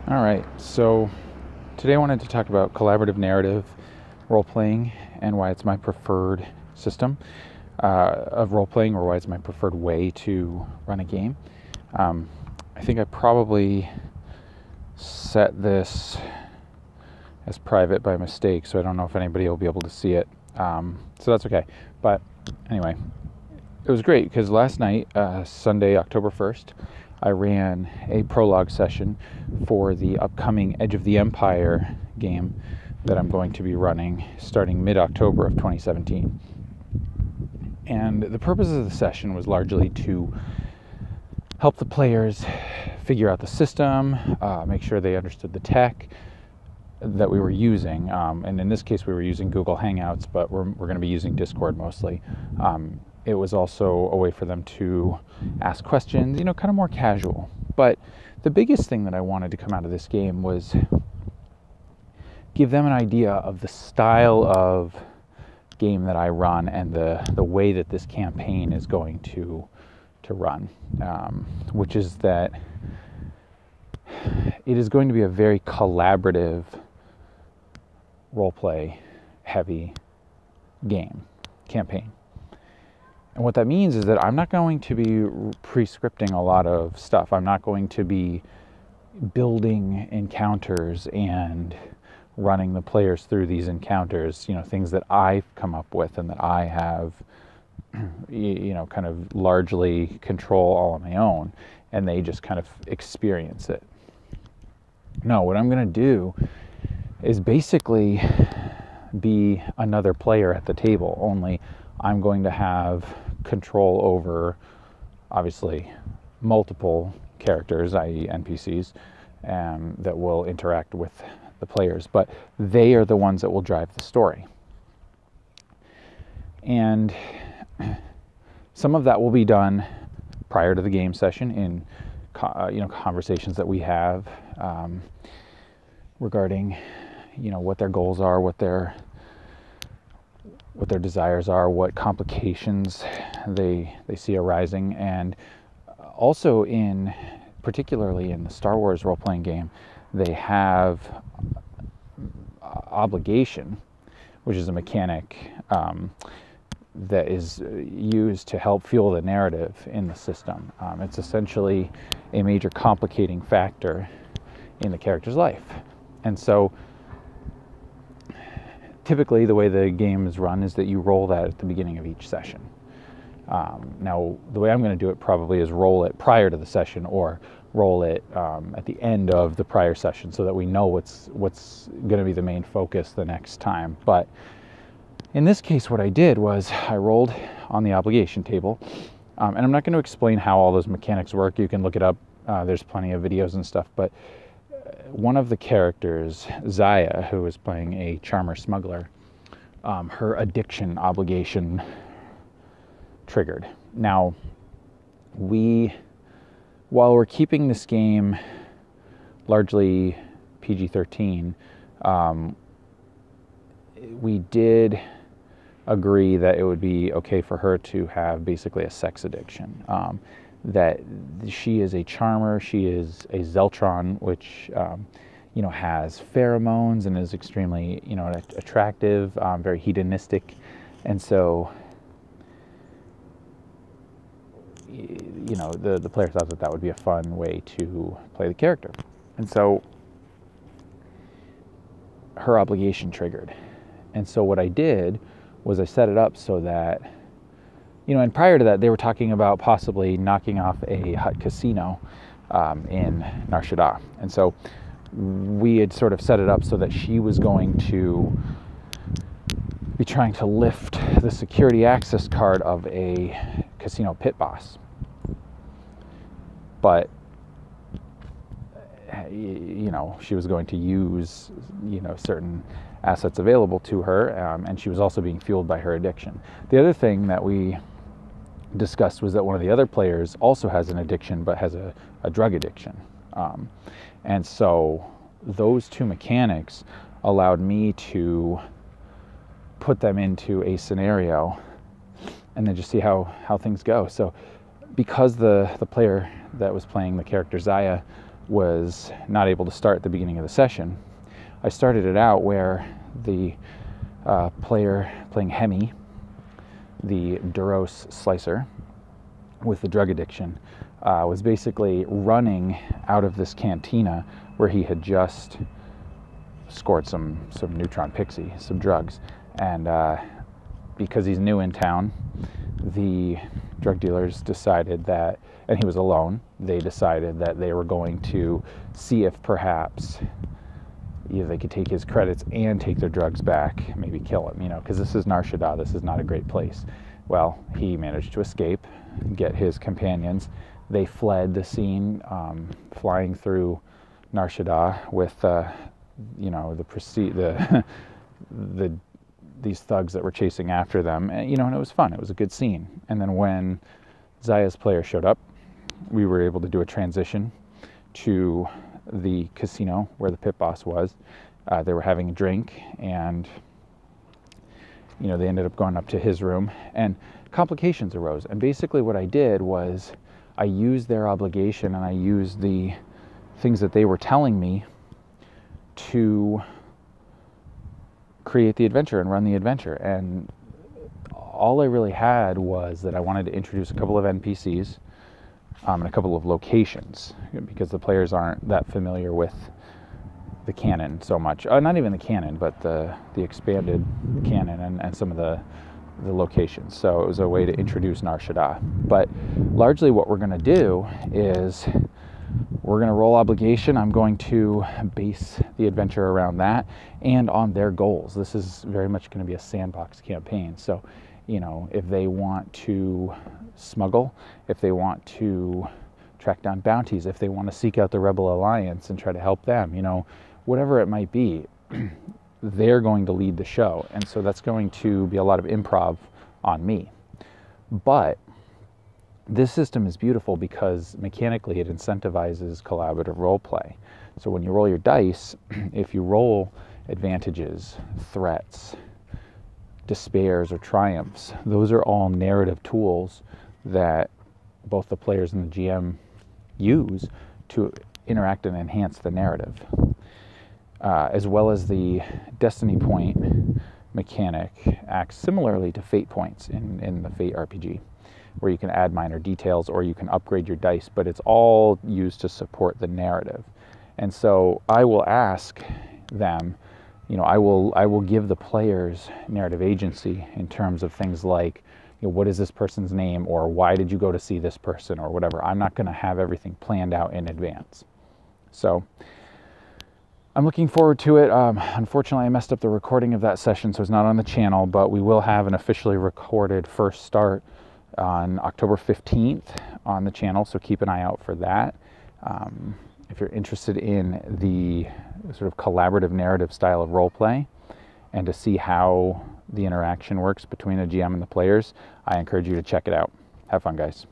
All right, so today I wanted to talk about collaborative narrative role-playing and why it's my preferred system of role-playing, or why it's my preferred way to run a game. I think I probably set this as private by mistake, so I don't know if anybody will be able to see it. So that's okay. But anyway, it was great because last night, Sunday, October 1st, I ran a prologue session for the upcoming Edge of the Empire game that I'm going to be running starting mid-October of 2017. And the purpose of the session was largely to help the players figure out the system, make sure they understood the tech that we were using. And in this case, we were using Google Hangouts, but we're going to be using Discord mostly. It was also a way for them to ask questions, kind of more casual. But the biggest thing that I wanted to come out of this game was give them an idea of the style of game that I run and the way that this campaign is going to run, which is that it is going to be a very collaborative, role-play heavy campaign. And what that means is that I'm not going to be pre-scripting a lot of stuff. I'm not going to be building encounters and running the players through these encounters, things that I've come up with and that I have, kind of largely control all on my own, and they just kind of experience it. No, what I'm going to do is basically be another player at the table, only I'm going to have control over, obviously, multiple characters, i.e. NPCs, that will interact with the players, but they are the ones that will drive the story. And some of that will be done prior to the game session in conversations that we have regarding what their goals are, what their desires are, what complications they see arising, and also particularly in the Star Wars role-playing game, they have obligation, which is a mechanic that is used to help fuel the narrative in the system. It's essentially a major complicating factor in the character's life. And so typically the way the game is run is that you roll that at the beginning of each session. Now, the way I'm going to do it probably is roll it prior to the session, or roll it at the end of the prior session, so that we know what's going to be the main focus the next time. But in this case, what I did was I rolled on the obligation table, and I'm not going to explain how all those mechanics work. You can look it up. There's plenty of videos and stuff, but one of the characters, Zaya, who is playing a charmer smuggler, her addiction obligation triggered. Now, while we're keeping this game largely PG-13, we did agree that it would be okay for her to have basically a sex addiction. That she is a charmer, she is a Zeltron, which has pheromones and is extremely attractive, very hedonistic, and so the player thought that would be a fun way to play the character, and so her obligation triggered. And so what I did was I set it up so that, and prior to that, they were talking about possibly knocking off a Hutt casino in Nar Shaddaa. And so we had sort of set it up so that she was going to be trying to lift the security access card of a casino pit boss. But, she was going to use, certain assets available to her, and she was also being fueled by her addiction. The other thing that we discussed was that one of the other players also has an addiction, but has a drug addiction. And so those two mechanics allowed me to put them into a scenario and then just see how things go. So because the player that was playing the character Zaya was not able to start at the beginning of the session. I started it out where the player playing Hemi, the Duros slicer with the drug addiction, was basically running out of this cantina where he had just scored some neutron pixie, some drugs. And because he's new in town, the drug dealers decided that, and he was alone, they decided that they were going to see if perhaps either they could take his credits and take their drugs back, maybe kill him, because this is Nar Shaddaa, this is not a great place. Well, he managed to escape, get his companions. They fled the scene, flying through Nar Shaddaa with, these thugs that were chasing after them, and it was fun. It was a good scene. And then when Zaya's player showed up, we were able to do a transition to the casino where the pit boss was. They were having a drink, and they ended up going up to his room, and complications arose. And basically what I did was I used their obligation and I used the things that they were telling me to create the adventure and run the adventure. And all I really had was that I wanted to introduce a couple of NPCs and a couple of locations, because the players aren't that familiar with the canon so much. Not even the canon, but the expanded canon and some of the locations. So it was a way to introduce Nar Shaddaa. But largely what we're going to do is we're going to roll obligation. I'm going to base the adventure around that and on their goals. This is very much going to be a sandbox campaign. So, if they want to smuggle, if they want to track down bounties, if they want to seek out the Rebel Alliance and try to help them, whatever it might be, they're going to lead the show. And so that's going to be a lot of improv on me. But this system is beautiful because mechanically it incentivizes collaborative role play. So when you roll your dice, if you roll advantages, threats, despairs, or triumphs, those are all narrative tools that both the players and the GM use to interact and enhance the narrative. As well as the destiny point mechanic acts similarly to fate points in the Fate RPG, where you can add minor details or you can upgrade your dice, but it's all used to support the narrative. And so I will ask them, I will give the players narrative agency in terms of things like, what is this person's name, or why did you go to see this person, or whatever. I'm not going to have everything planned out in advance. So I'm looking forward to it. Unfortunately, I messed up the recording of that session, so it's not on the channel, but we will have an officially recorded first start on October 15th on the channel, so keep an eye out for that. If you're interested in the sort of collaborative narrative style of role play and to see how the interaction works between the GM and the players, I encourage you to check it out. Have fun, guys.